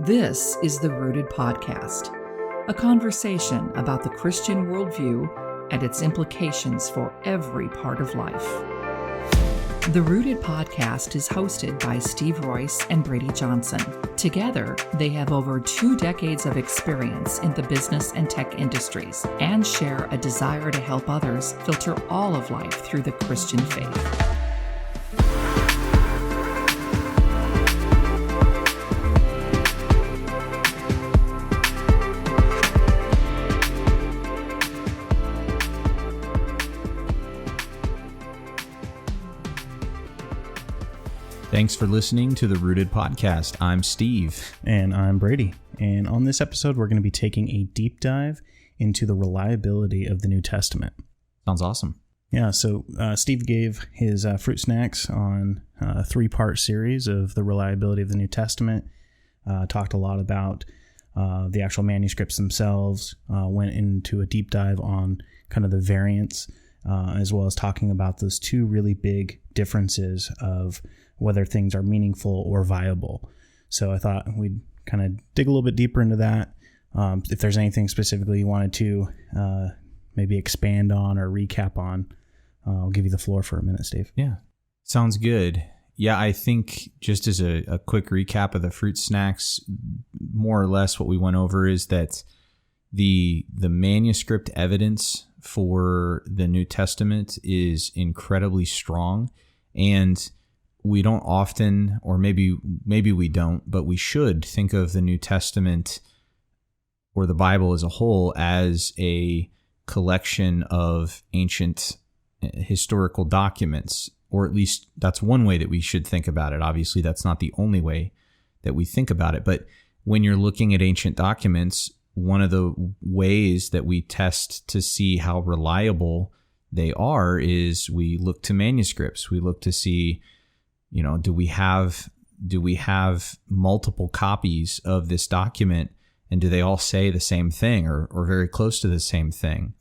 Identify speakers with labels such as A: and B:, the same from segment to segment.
A: This is the Rooted Podcast, a conversation about the Christian worldview and its implications for every part of life. The Rooted Podcast is hosted by Steve Royce and Braydee Johnson. Together, they have over 2 decades of experience in the business and tech industries and share a desire to help others filter all of life through the Christian faith.
B: Thanks for listening to the Rooted Podcast. I'm Steve.
C: And I'm Braydee. And on this episode, we're going to be taking a deep dive into the reliability of the New Testament.
B: Sounds awesome.
C: Yeah, so Steve gave his fruit snacks on a 3-part series of the reliability of the New Testament. Talked a lot about the actual manuscripts themselves, went into a deep dive on kind of the variants, as well as talking about those 2 really big differences of whether things are meaningful or viable. So I thought we'd kind of dig a little bit deeper into that. If there's anything specifically you wanted to maybe expand on or recap on, I'll give you the floor for a minute, Steve.
B: Yeah, sounds good. Yeah, I think just as a quick recap of the fruit snacks, more or less what we went over is that the manuscript evidence for the New Testament is incredibly strong, and we don't often, or maybe we don't, but we should think of the New Testament or the Bible as a whole as a collection of ancient historical documents, or at least that's one way that we should think about it. Obviously, that's not the only way that we think about it, but when you're looking at ancient documents, one of the ways that we test to see how reliable they are is we look to manuscripts. We look to see, do we have multiple copies of this document, and do they all say the same thing or very close to the same thing?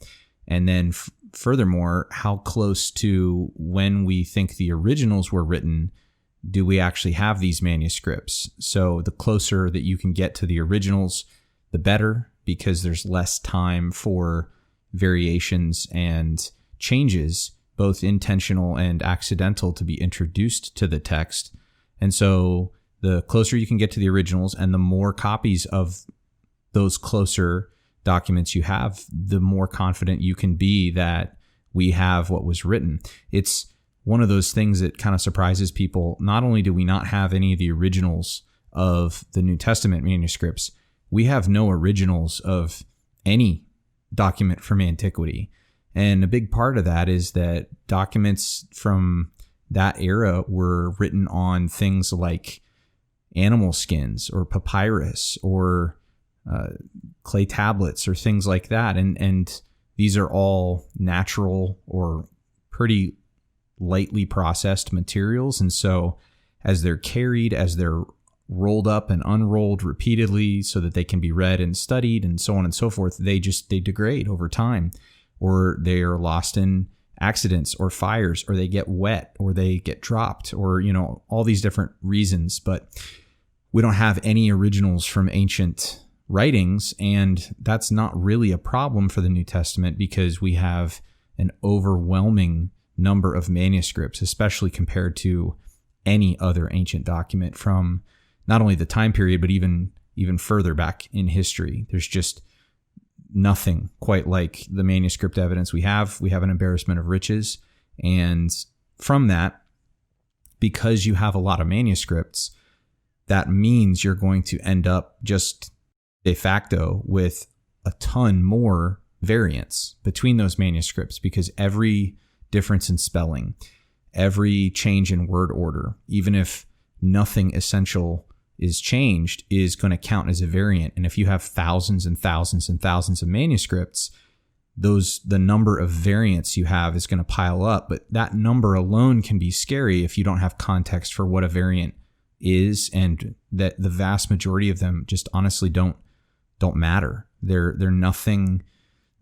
B: And then furthermore, how close to when we think the originals were written do we actually have these manuscripts? So the closer that you can get to the originals, the better, because there's less time for variations and changes, both intentional and accidental, to be introduced to the text. And so the closer you can get to the originals and the more copies of those closer documents you have, the more confident you can be that we have what was written. It's one of those things that kind of surprises people. Not only do we not have any of the originals of the New Testament manuscripts, we have no originals of any document from antiquity. And a big part of that is that documents from that era were written on things like animal skins or papyrus or clay tablets or things like that. And these are all natural or pretty lightly processed materials. And so as they're carried, as they're rolled up and unrolled repeatedly so that they can be read and studied and so on and so forth, they degrade over time, or they are lost in accidents or fires, or they get wet, or they get dropped, or, all these different reasons. But we don't have any originals from ancient writings, and that's not really a problem for the New Testament because we have an overwhelming number of manuscripts, especially compared to any other ancient document from not only the time period, but even further back in history. There's just nothing quite like the manuscript evidence we have. We have an embarrassment of riches. And from that, because you have a lot of manuscripts, that means you're going to end up just de facto with a ton more variance between those manuscripts, because every difference in spelling, every change in word order, even if nothing essential is changed, is going to count as a variant. And if you have thousands and thousands and thousands of manuscripts, the number of variants you have is going to pile up. But that number alone can be scary if you don't have context for what a variant is, and that the vast majority of them just honestly don't matter. They're nothing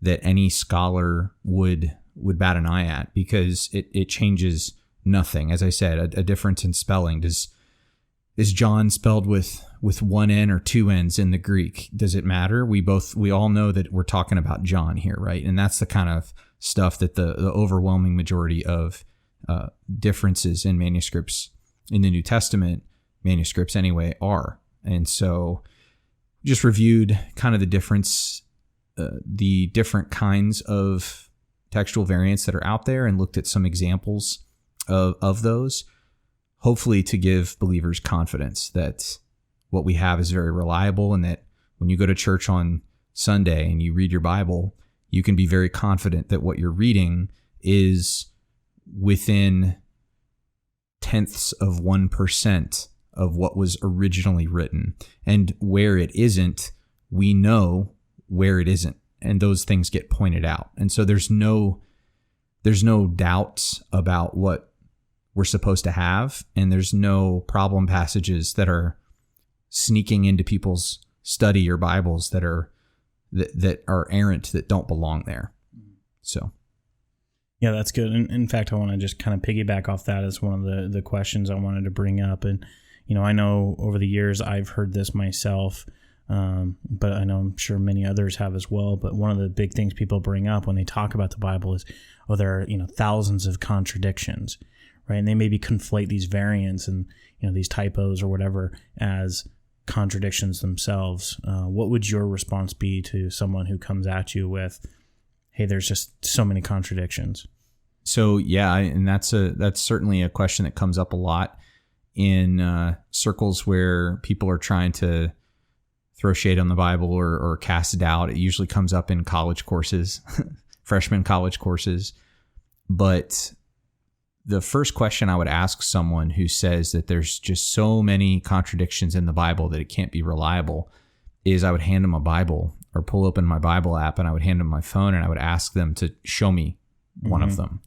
B: that any scholar would bat an eye at, because it changes nothing. As I said, a difference in spelling. Is John spelled with with one N or two N's in the Greek. Does it matter? We all know that we're talking about John here, right? And that's the kind of stuff that the overwhelming majority of differences in manuscripts in the New Testament, manuscripts anyway, are. And so just reviewed kind of the difference, the different kinds of textual variants that are out there, and looked at some examples of those, hopefully to give believers confidence that what we have is very reliable, and that when you go to church on Sunday and you read your Bible, you can be very confident that what you're reading is within tenths of 1% of what was originally written. And where it isn't, we know where it isn't, and those things get pointed out. And so there's no doubts about what we're supposed to have, and there's no problem passages that are sneaking into people's study or Bibles that are errant, that don't belong there. So
C: yeah, that's good. And in fact, I want to just kind of piggyback off that as one of the questions I wanted to bring up. And I know over the years I've heard this myself, but I know I'm sure many others have as well. But one of the big things people bring up when they talk about the Bible is, there are thousands of contradictions, right? And they maybe conflate these variants and these typos or whatever as contradictions themselves. What would your response be to someone who comes at you with, hey, there's just so many contradictions?
B: So yeah, and that's certainly a question that comes up a lot in circles where people are trying to throw shade on the Bible or cast doubt. It usually comes up in college courses, freshman college courses. But the first question I would ask someone who says that there's just so many contradictions in the Bible that it can't be reliable is I would hand them a Bible, or pull open my Bible app, and I would hand them my phone, and I would ask them to show me one of them.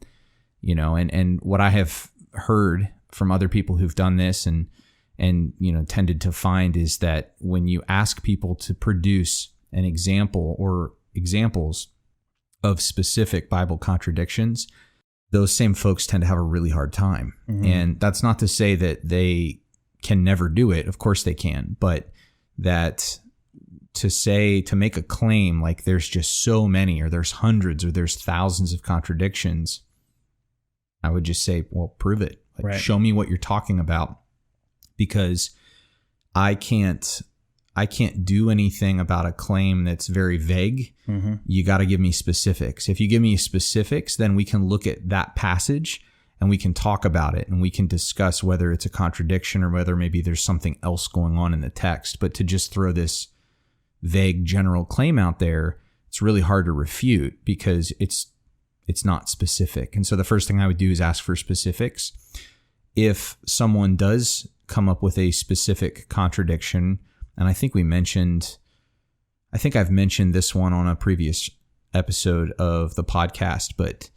B: And what I have heard from other people who've done this and tended to find is that when you ask people to produce an example or examples of specific Bible contradictions, those same folks tend to have a really hard time. Mm-hmm. And that's not to say that they can never do it. Of course they can. But that to make a claim like there's just so many, or there's hundreds, or there's thousands of contradictions, I would just say, well, prove it. Right. Show me what you're talking about, because I can't do anything about a claim that's very vague. Mm-hmm. You got to give me specifics. If you give me specifics, then we can look at that passage and we can talk about it, and we can discuss whether it's a contradiction or whether maybe there's something else going on in the text. But to just throw this vague general claim out there, it's really hard to refute because it's not specific. And so the first thing I would do is ask for specifics. If someone does come up with a specific contradiction, and I think I've mentioned this one on a previous episode of the podcast, but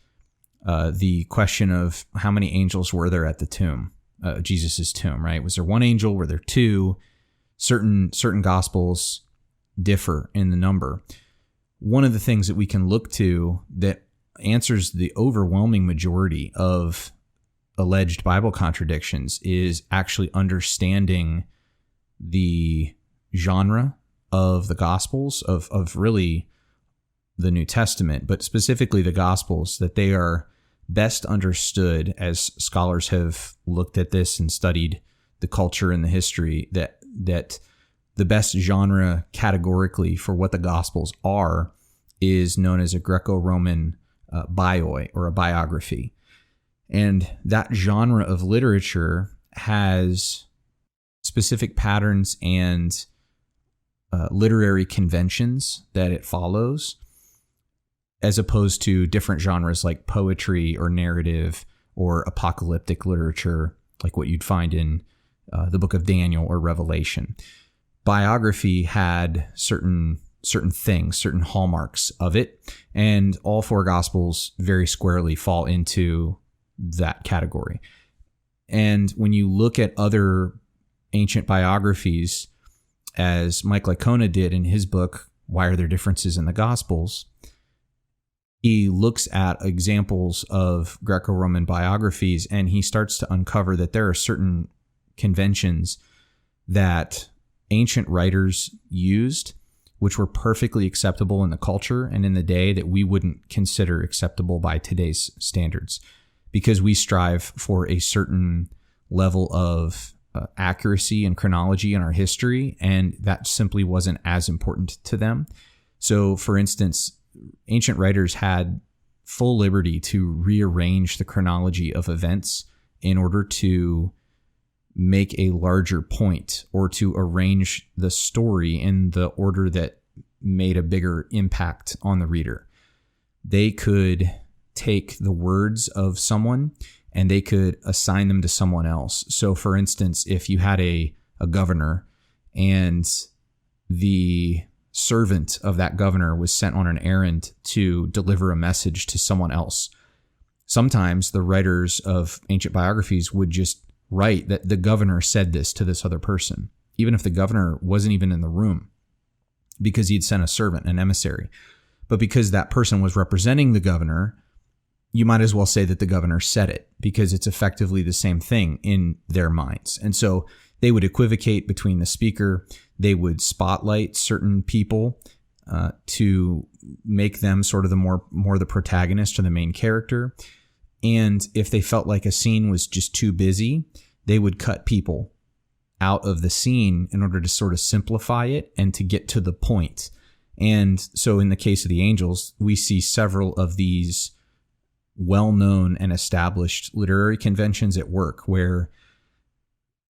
B: the question of how many angels were there at the tomb, Jesus's tomb, right? Was there one angel? Were there two? Certain gospels differ in the number. One of the things that we can look to that answers the overwhelming majority of alleged Bible contradictions is actually understanding the genre of the Gospels, of really the New Testament, but specifically the Gospels, that they are best understood as scholars have looked at this and studied the culture and the history, that the best genre categorically for what the Gospels are is known as a Greco-Roman bioi, or a biography. And that genre of literature has specific patterns and literary conventions that it follows, as opposed to different genres like poetry or narrative or apocalyptic literature, like what you'd find in the book of Daniel or Revelation. Biography had certain things, certain hallmarks of it, and all four Gospels very squarely fall into that category. And when you look at other ancient biographies, as Mike Licona did in his book, Why Are There Differences in the Gospels? He looks at examples of Greco-Roman biographies, and he starts to uncover that there are certain conventions that ancient writers used, which were perfectly acceptable in the culture and in the day, that we wouldn't consider acceptable by today's standards, because we strive for a certain level of accuracy and chronology in our history, and that simply wasn't as important to them. So, for instance, ancient writers had full liberty to rearrange the chronology of events in order to make a larger point, or to arrange the story in the order that made a bigger impact on the reader. They could take the words of someone and they could assign them to someone else. So, for instance, if you had a governor and the servant of that governor was sent on an errand to deliver a message to someone else, sometimes the writers of ancient biographies would just write that the governor said this to this other person, even if the governor wasn't even in the room, because he'd sent a servant, an emissary. But because that person was representing the governor, you might as well say that the governor said it, because it's effectively the same thing in their minds. And so they would equivocate between the speaker. They would spotlight certain people to make them sort of the more the protagonist or the main character. And if they felt like a scene was just too busy, they would cut people out of the scene in order to sort of simplify it and to get to the point. And so in the case of the angels, we see several of these well-known and established literary conventions at work, where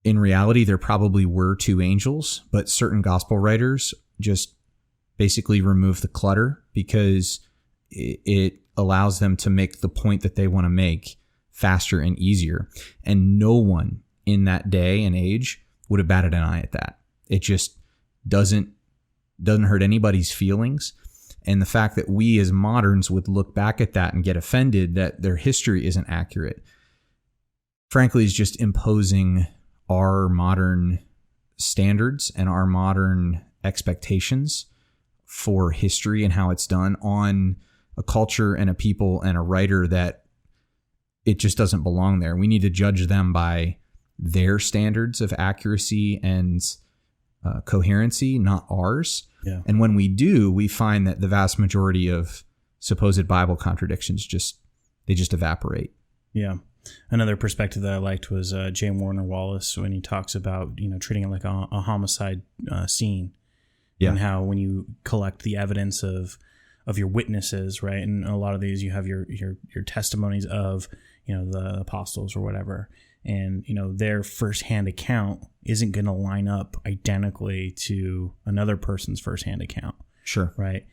B: in reality there probably were two angels, but certain gospel writers just basically remove the clutter because it allows them to make the point that they want to make faster and easier. And no one in that day and age would have batted an eye at that. It just doesn't hurt anybody's feelings. And the fact that we as moderns would look back at that and get offended that their history isn't accurate, frankly, is just imposing our modern standards and our modern expectations for history and how it's done on a culture and a people and a writer that it just doesn't belong there. We need to judge them by their standards of accuracy and coherency, not ours.
C: Yeah.
B: And when we do, we find that the vast majority of supposed Bible contradictions just evaporate.
C: Yeah. Another perspective that I liked was J. Warner Wallace, when he talks about, treating it like a homicide scene.
B: Yeah.
C: And how when you collect the evidence of your witnesses, right? And a lot of these, you have your testimonies of, the apostles or whatever. And, their firsthand account isn't going to line up identically to another person's firsthand account.
B: Sure.
C: Right.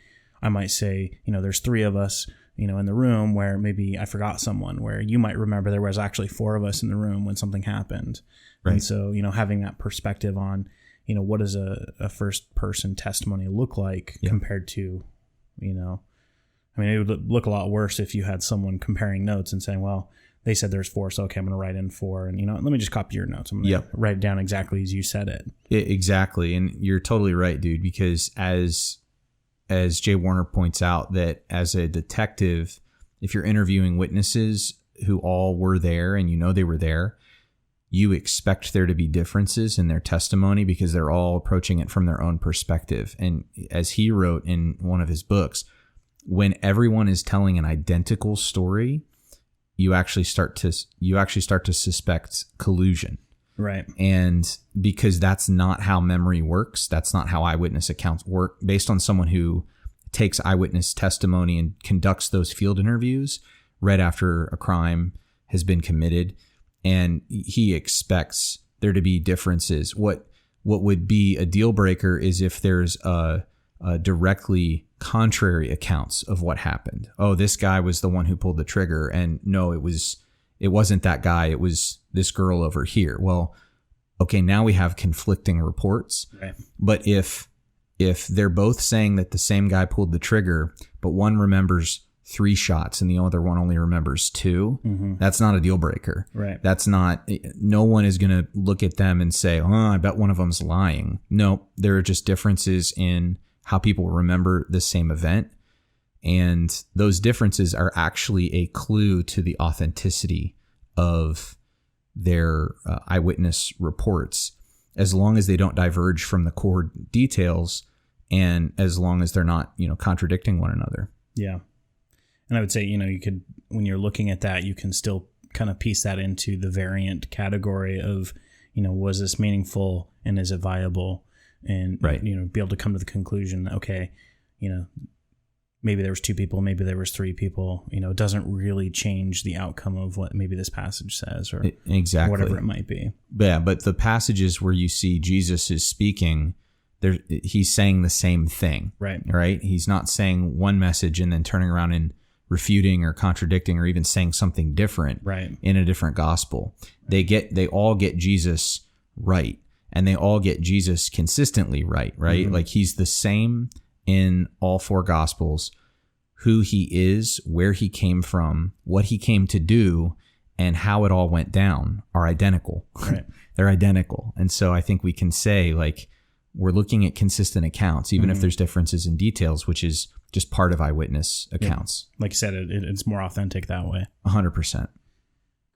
C: I might say, there's three of us, in the room, where maybe I forgot someone, where you might remember there was actually four of us in the room when something happened. Right. And so, having that perspective on, what does a first person testimony look like compared to, it would look a lot worse if you had someone comparing notes and saying, well, they said there's four, so okay, I'm going to write in four, and let me just copy your notes. I'm going to write it down exactly as you said it.
B: Exactly, and you're totally right, dude. Because as Jay Warner points out, that as a detective, if you're interviewing witnesses who all were there and they were there, you expect there to be differences in their testimony because they're all approaching it from their own perspective. And as he wrote in one of his books, when everyone is telling an identical story, you actually start to suspect collusion.
C: Right.
B: And because that's not how memory works, that's not how eyewitness accounts work. Based on someone who takes eyewitness testimony and conducts those field interviews right after a crime has been committed, and he expects there to be differences. What would be a deal breaker is if there's a directly contrary accounts of what happened. Oh, this guy was the one who pulled the trigger, and no, it wasn't that guy. It was this girl over here. Well, okay, now we have conflicting reports.
C: Right.
B: But if they're both saying that the same guy pulled the trigger, but one remembers 3 shots and the other one only remembers 2, that's not a deal breaker.
C: Right.
B: That's not, no one is going to look at them and say, oh, I bet one of them's lying. No, there are just differences in how people remember the same event. And those differences are actually a clue to the authenticity of their eyewitness reports. as long as they don't diverge from the core details, and as long as they're not, contradicting one another.
C: Yeah. And I would say, you could, when you're looking at that, you can still kind of piece that into the variant category of, was this meaningful and is it viable? And,
B: right.
C: Be able to come to the conclusion, okay, maybe there was 2 people, maybe there was 3 people, it doesn't really change the outcome of what maybe this passage says or
B: exactly
C: whatever it might be.
B: Yeah, but the passages where you see Jesus is speaking, he's saying the same thing. Right? He's not saying one message and then turning around and refuting or contradicting or even saying something different in a different gospel. They all get Jesus right, and they all get Jesus consistently right? Mm-hmm. Like he's the same in all 4 gospels. Who he is, where he came from, what he came to do, and how it all went down are identical. Right. They're identical. And so I think we can say, like, we're looking at consistent accounts, even if there's differences in details, which is just part of eyewitness accounts.
C: Yeah. Like you said, it's more authentic that way.
B: 100%.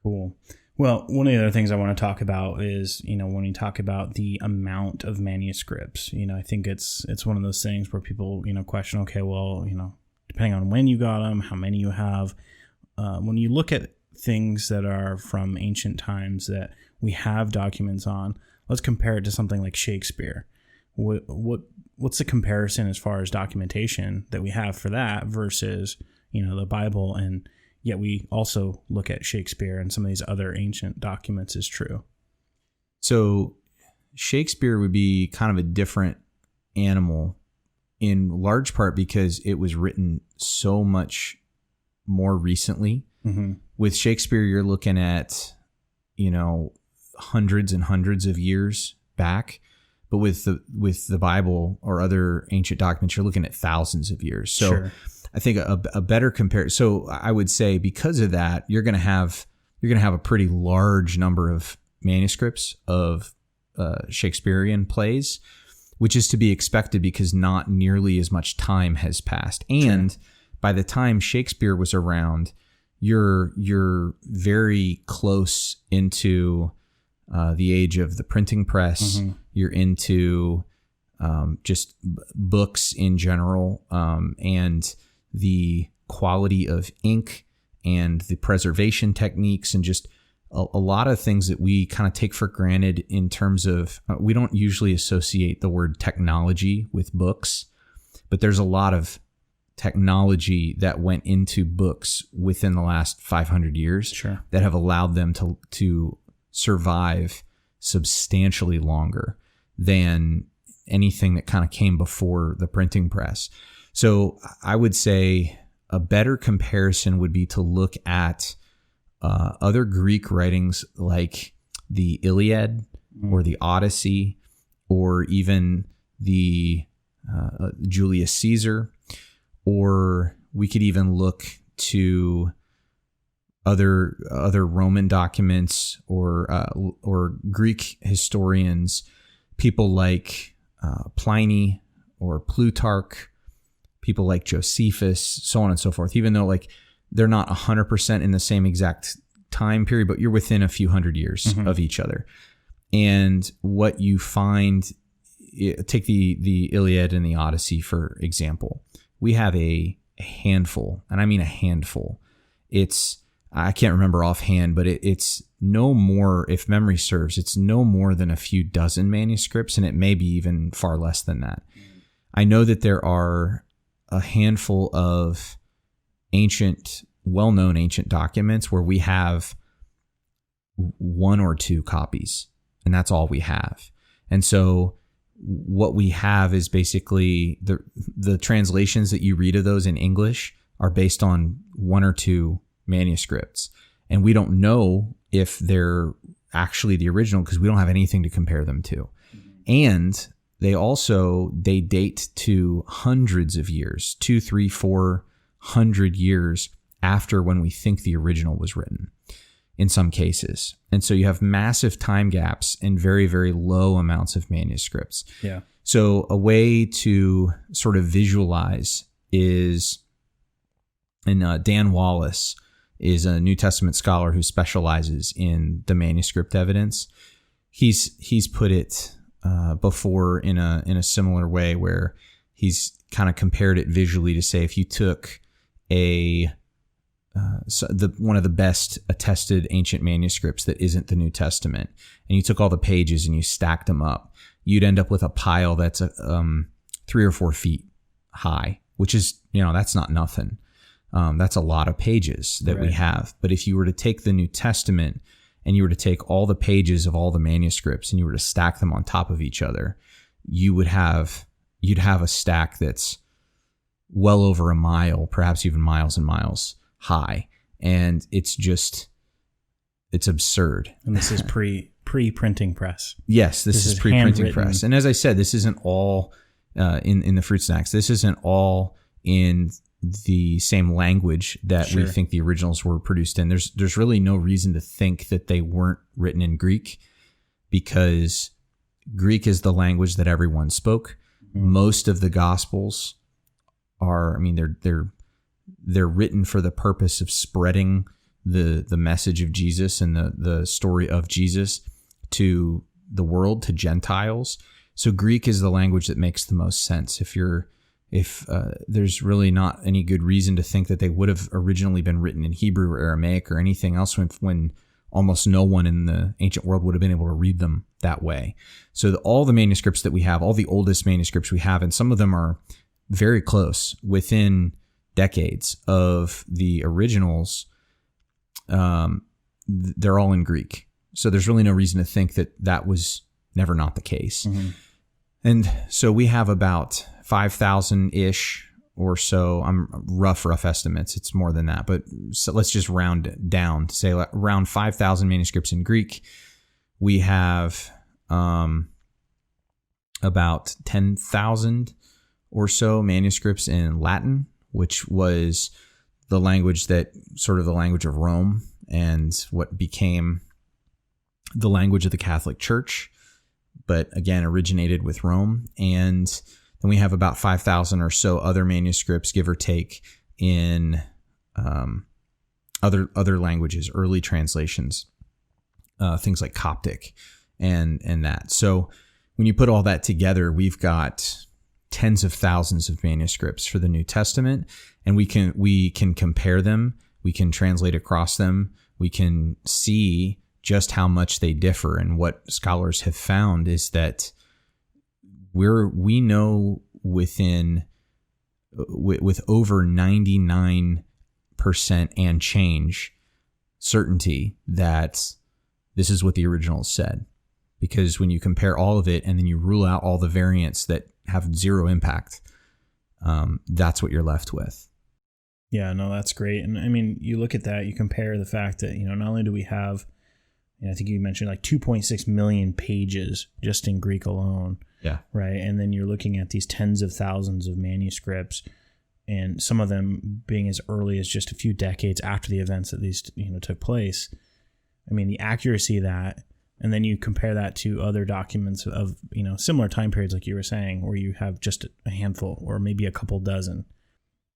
C: Cool. Well, one of the other things I want to talk about is, when you talk about the amount of manuscripts, I think it's one of those things where people, question, okay, well, depending on when you got them, how many you have, when you look at things that are from ancient times that we have documents on, let's compare it to something like Shakespeare. What's the comparison as far as documentation that we have for that versus, the Bible? And yet we also look at Shakespeare and some of these other ancient documents as true.
B: So Shakespeare would be kind of a different animal in large part because it was written so much more recently. Mm-hmm. With Shakespeare, you're looking at, hundreds and hundreds of years back. But with the Bible or other ancient documents, you're looking at thousands of years. So sure. I think a better comparison. So I would say because of that, you're going to have a pretty large number of manuscripts of Shakespearean plays, which is to be expected because not nearly as much time has passed. And sure. By the time Shakespeare was around, you're very close into the age of the printing press. Mm-hmm. You're into just books in general, and the quality of ink and the preservation techniques and just a lot of things that we kind of take for granted in terms of, we don't usually associate the word technology with books, but there's a lot of technology that went into books within the last 500 years sure. that have allowed them to survive substantially longer than anything that kind of came before the printing press. So I would say a better comparison would be to look at other Greek writings like the Iliad or the Odyssey or even the Julius Caesar, or we could even look to other Roman documents or Greek historians, people like Pliny or Plutarch, people like Josephus, so on and so forth, even though like they're not 100% in the same exact time period, but you're within a few hundred years mm-hmm. of each other. And what you find, take the Iliad and the Odyssey, for example. We have a handful, and I mean a handful. I can't remember offhand, but it's no more, if memory serves, it's no more than a few dozen manuscripts, and it may be even far less than that. I know that there are a handful of well-known ancient documents where we have 1 or 2 copies, and that's all we have. And so what we have is basically the translations that you read of those in English are based on 1 or 2 manuscripts. And we don't know if they're actually the original because we don't have anything to compare them to. Mm-hmm. And they date to hundreds of years, 200, 300, 400 years after when we think the original was written in some cases. And so you have massive time gaps and very, very low amounts of manuscripts.
C: Yeah.
B: So a way to sort of visualize is, and Dan Wallace is a New Testament scholar who specializes in the manuscript evidence. he's put it before in a similar way, where he's kind of compared it visually to say, if you took one of the best attested ancient manuscripts that isn't the New Testament, and you took all the pages and you stacked them up, you'd end up with a pile that's 3 or 4 feet high, which is, that's not nothing. That's a lot of pages that we have. But if you were to take the New Testament and you were to take all the pages of all the manuscripts and you were to stack them on top of each other, you'd have a stack that's well over a mile, perhaps even miles and miles high. And it's absurd.
C: And this is pre-printing press.
B: Yes, this is pre-printing press. And as I said, this isn't all in the fruit snacks. This isn't all in the same language that we think the originals were produced in. There's really no reason to think that they weren't written in Greek, because Greek is the language that everyone spoke. Most of the Gospels are, they're written for the purpose of spreading the message of Jesus and the story of Jesus to the world, to Gentiles. So Greek is the language that makes the most sense. If there's really not any good reason to think that they would have originally been written in Hebrew or Aramaic or anything else, when almost no one in the ancient world would have been able to read them that way. So all the manuscripts that we have, all the oldest manuscripts we have, and some of them are very close, within decades of the originals, they're all in Greek. So there's really no reason to think that was never not the case. Mm-hmm. And so we have about 5,000-ish or so. I'm rough estimates. It's more than that, but so let's just round down to say around 5,000 manuscripts in Greek. We have about 10,000 or so manuscripts in Latin, which was the language of Rome and what became the language of the Catholic Church, but again originated with Rome. And then we have about 5,000 or so other manuscripts, give or take, in other languages, early translations, things like Coptic and that. So when you put all that together, we've got tens of thousands of manuscripts for the New Testament, and we can compare them, we can translate across them, we can see just how much they differ. And what scholars have found is that we know with over 99% and change certainty that this is what the original said. Because when you compare all of it and then you rule out all the variants that have zero impact, that's what you're left with.
C: Yeah, no, that's great. And you look at that, you compare the fact that, not only do we have, I think you mentioned like 2.6 million pages just in Greek alone.
B: Yeah.
C: Right. And then you're looking at these tens of thousands of manuscripts, and some of them being as early as just a few decades after the events that these, took place. The accuracy of that, and then you compare that to other documents of, similar time periods, like you were saying, where you have just a handful or maybe a couple dozen.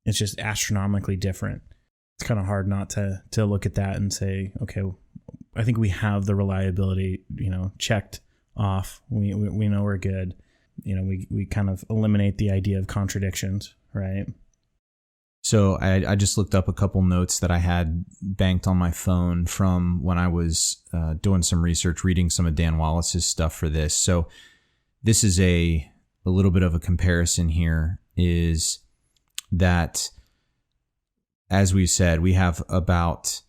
C: It's just astronomically different. It's kind of hard not to look at that and say, okay, I think we have the reliability, checked off. We know we're good. We kind of eliminate the idea of contradictions, right?
B: So I just looked up a couple notes that I had banked on my phone from when I was doing some research, reading some of Dan Wallace's stuff for this. So this is a little bit of a comparison here, is that, as we said, we have about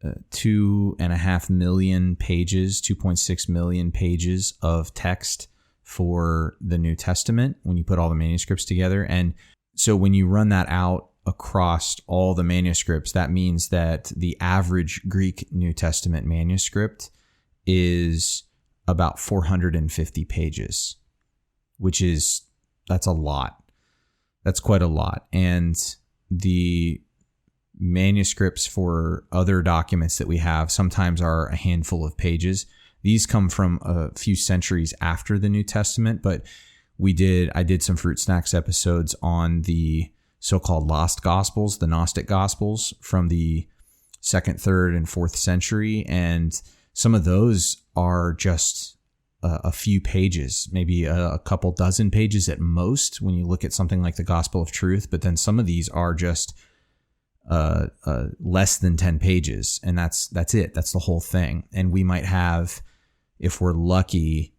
B: 2.5 million pages, 2.6 million pages of text for the New Testament when you put all the manuscripts together. And so when you run that out across all the manuscripts, that means that the average Greek New Testament manuscript is about 450 pages, that's a lot. That's quite a lot. And the manuscripts for other documents that we have sometimes are a handful of pages. These come from a few centuries after the New Testament, but I did some Fruit Snacks episodes on the so-called lost Gospels, the Gnostic Gospels from the 2nd, 3rd, and 4th century, and some of those are just a few pages, maybe a couple dozen pages at most when you look at something like the Gospel of Truth. But then some of these are just less than 10 pages, and that's it. That's the whole thing. And we might have, if we're lucky,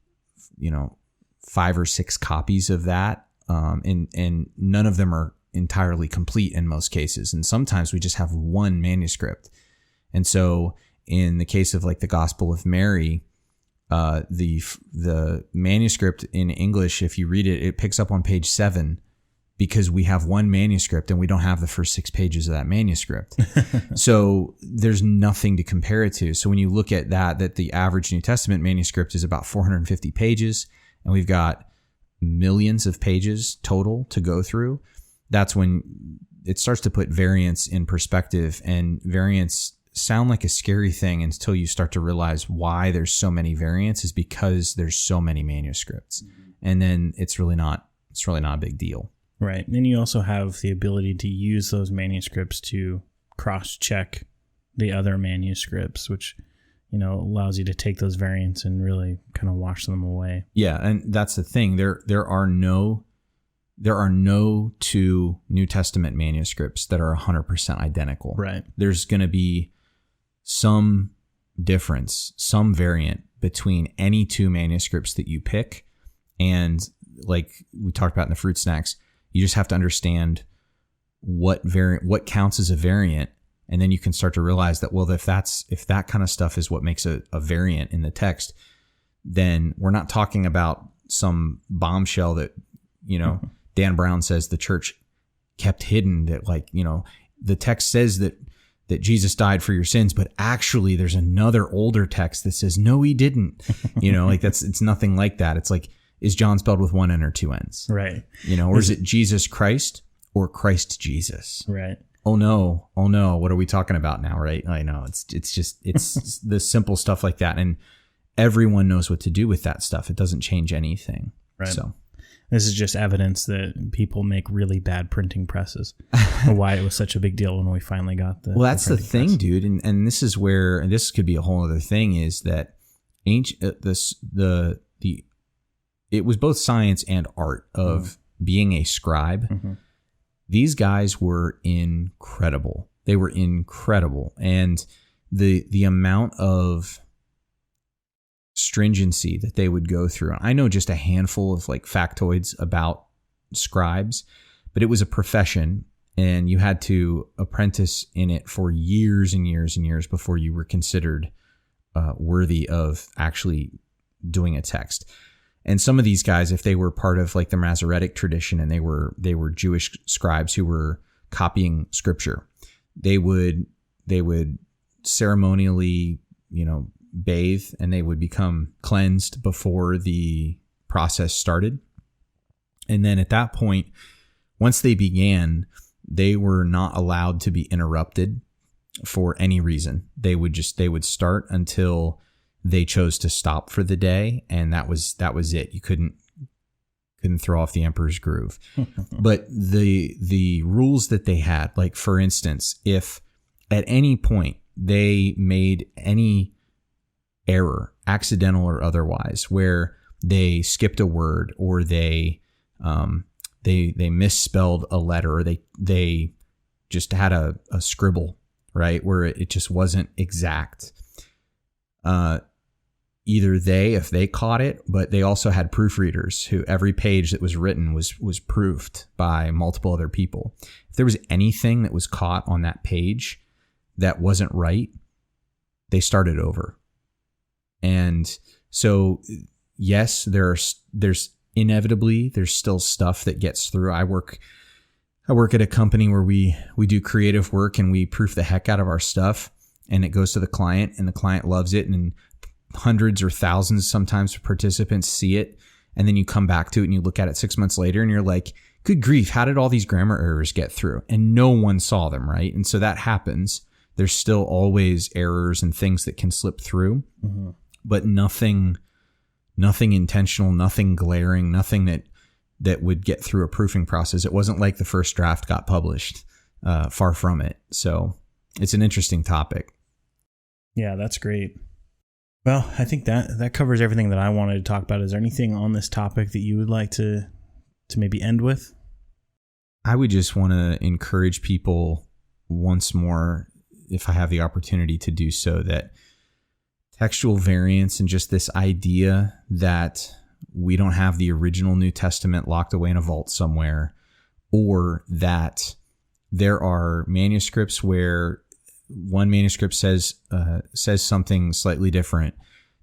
B: 5 or 6 copies of that, and none of them are entirely complete in most cases. And sometimes we just have one manuscript. And so in the case of like the Gospel of Mary, the manuscript in English, if you read it, it picks up on page 7 because we have one manuscript and we don't have the first 6 pages of that manuscript. So there's nothing to compare it to. So when you look at that the average New Testament manuscript is about 450 pages, and we've got millions of pages total to go through, that's when it starts to put variants in perspective. And variants sound like a scary thing until you start to realize why there's so many variants is because there's so many manuscripts. And then it's really not a big deal.
C: Right. And then you also have the ability to use those manuscripts to cross-check the other manuscripts, which, allows you to take those variants and really kind of wash them away.
B: Yeah, and that's the thing. There are no 2 New Testament manuscripts that are 100% identical.
C: Right.
B: There's going to be some difference, some variant between any 2 manuscripts that you pick. And like we talked about in the fruit snacks, you just have to understand what counts as a variant. And then you can start to realize that, well, if that kind of stuff is what makes a variant in the text, then we're not talking about some bombshell that, Dan Brown says the church kept hidden, that the text says that Jesus died for your sins, but actually there's another older text that says, no, he didn't, it's nothing like that. It's like, is John spelled with 1 N or 2 N's?
C: Right.
B: Or is it Jesus Christ or Christ Jesus?
C: Right.
B: Oh no. What are we talking about now? Right. I know it's the simple stuff like that. And everyone knows what to do with that stuff. It doesn't change anything.
C: Right.
B: So
C: this is just evidence that people make really bad printing presses, or why it was such a big deal when we finally got the.
B: Well, that's the thing,
C: press.
B: dude. And this is where, and this could be a whole other thing, is that it was both science and art of being a scribe. Mm-hmm. These guys were incredible. They were incredible. And the amount of stringency that they would go through. I know just a handful of like factoids about scribes, but it was a profession and you had to apprentice in it for years and years and years before you were considered worthy of actually doing a text. And some of these guys, if they were part of like the Masoretic tradition and they were Jewish scribes who were copying scripture, they would ceremonially, bathe, and they would become cleansed before the process started. And then at that point, once they began, they were not allowed to be interrupted for any reason. They would start until they chose to stop for the day, and that was it. You couldn't throw off the emperor's groove. But the rules that they had, like for instance, if at any point they made any error, accidental or otherwise, where they skipped a word or they misspelled a letter, or they just had a scribble, right, where it just wasn't exact. Either if they caught it, but they also had proofreaders who every page that was written was proofed by multiple other people. If there was anything that was caught on that page that wasn't right, they started over. And so, yes, there's inevitably still stuff that gets through. I work at a company where we do creative work and we proof the heck out of our stuff, and it goes to the client, and the client loves it, and hundreds or thousands sometimes of participants see it, and then you come back to it and you look at it 6 months later and you're like, good grief, how did all these grammar errors get through? And no one saw them, right? And so that happens. There's still always errors and things that can slip through, but nothing intentional, nothing glaring, nothing that would get through a proofing process. It wasn't like the first draft got published, far from it. So it's an interesting topic.
C: Yeah, that's great. Well, I think that covers everything that I wanted to talk about. Is there anything on this topic that you would like to maybe end with?
B: I would just want to encourage people once more, if I have the opportunity to do so, that textual variance and just this idea that we don't have the original New Testament locked away in a vault somewhere, or that there are manuscripts where one manuscript says something slightly different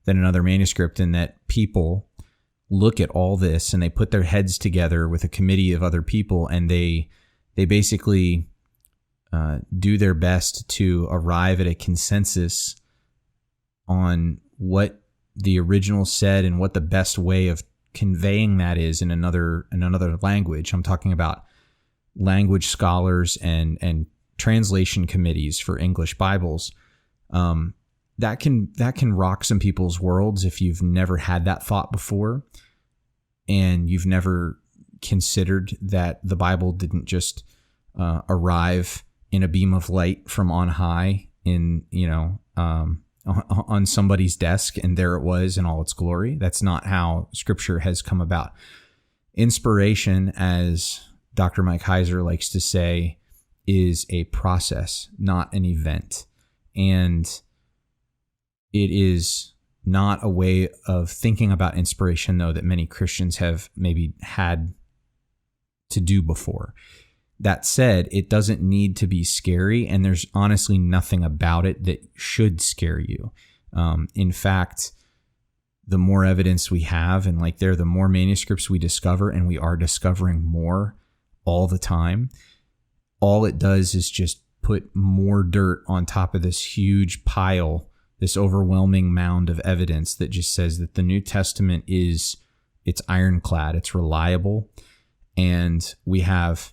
B: than another manuscript, and that people look at all this and they put their heads together with a committee of other people, and they basically do their best to arrive at a consensus on what the original said and what the best way of conveying that is in another language. I'm talking about language scholars and translation committees for English Bibles. That can rock some people's worlds if you've never had that thought before, and you've never considered that the Bible didn't just arrive in a beam of light from on high on somebody's desk, and there it was in all its glory. That's not how Scripture has come about. Inspiration, as Dr. Mike Heiser likes to say, is a process, not an event. And it is not a way of thinking about inspiration, though, that many Christians have maybe had to do before. That said, it doesn't need to be scary, and there's honestly nothing about it that should scare you. In fact, the more evidence we have, and the more manuscripts we discover, and we are discovering more all the time, all it does is just put more dirt on top of this huge pile, this overwhelming mound of evidence that just says that the New Testament it's ironclad, it's reliable, and we have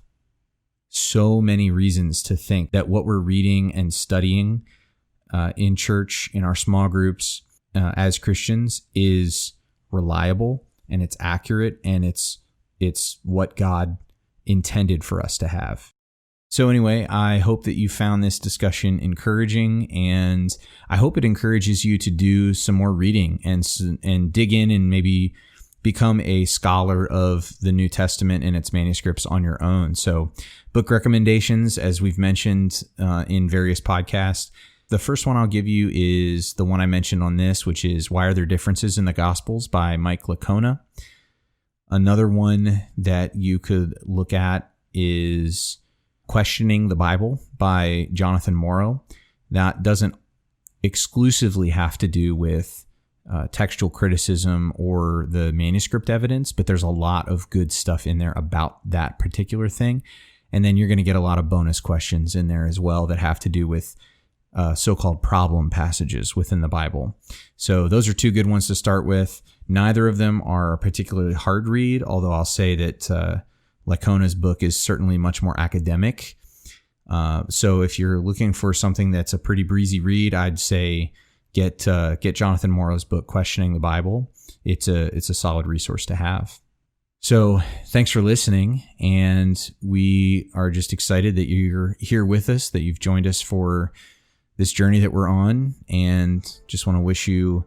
B: so many reasons to think that what we're reading and studying in church, in our small groups, as Christians, is reliable, and it's accurate, and it's what God intended for us to have. So anyway, I hope that you found this discussion encouraging, and I hope it encourages you to do some more reading and dig in and maybe become a scholar of the New Testament and its manuscripts on your own. So book recommendations, as we've mentioned in various podcasts. The first one I'll give you is the one I mentioned on this, which is Why Are There Differences in the Gospels by Mike Licona. Another one that you could look at is Questioning the Bible by Jonathan Morrow. That doesn't exclusively have to do with textual criticism or the manuscript evidence, but there's a lot of good stuff in there about that particular thing. And then you're going to get a lot of bonus questions in there as well that have to do with so-called problem passages within the Bible. So those are two good ones to start with. Neither of them are a particularly hard read, although I'll say that Licona's book is certainly much more academic. So if you're looking for something that's a pretty breezy read, I'd say get Jonathan Morrow's book, Questioning the Bible. It's a solid resource to have. So thanks for listening, and we are just excited that you're here with us, that you've joined us for this journey that we're on, and just want to wish you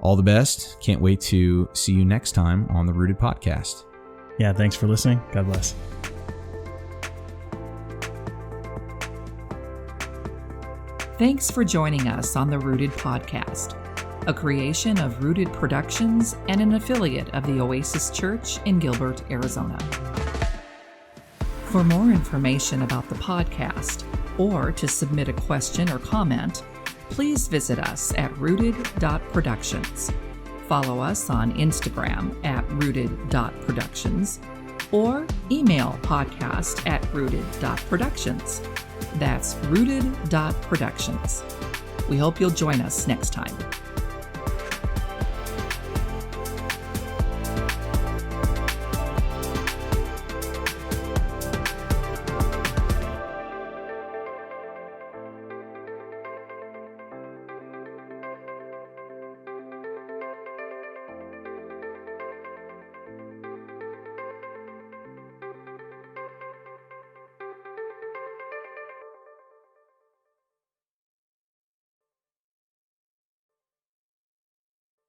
B: all the best. Can't wait to see you next time on the Rooted Podcast.
C: Yeah, thanks for listening. God bless.
A: Thanks for joining us on the Rooted Podcast, a creation of Rooted Productions and an affiliate of the Oasis Church in Gilbert, Arizona. For more information about the podcast, or to submit a question or comment, please visit us at rooted.productions. Follow us on Instagram at rooted.productions, or email podcast@rooted.productions. That's rooted.productions. We hope you'll join us next time.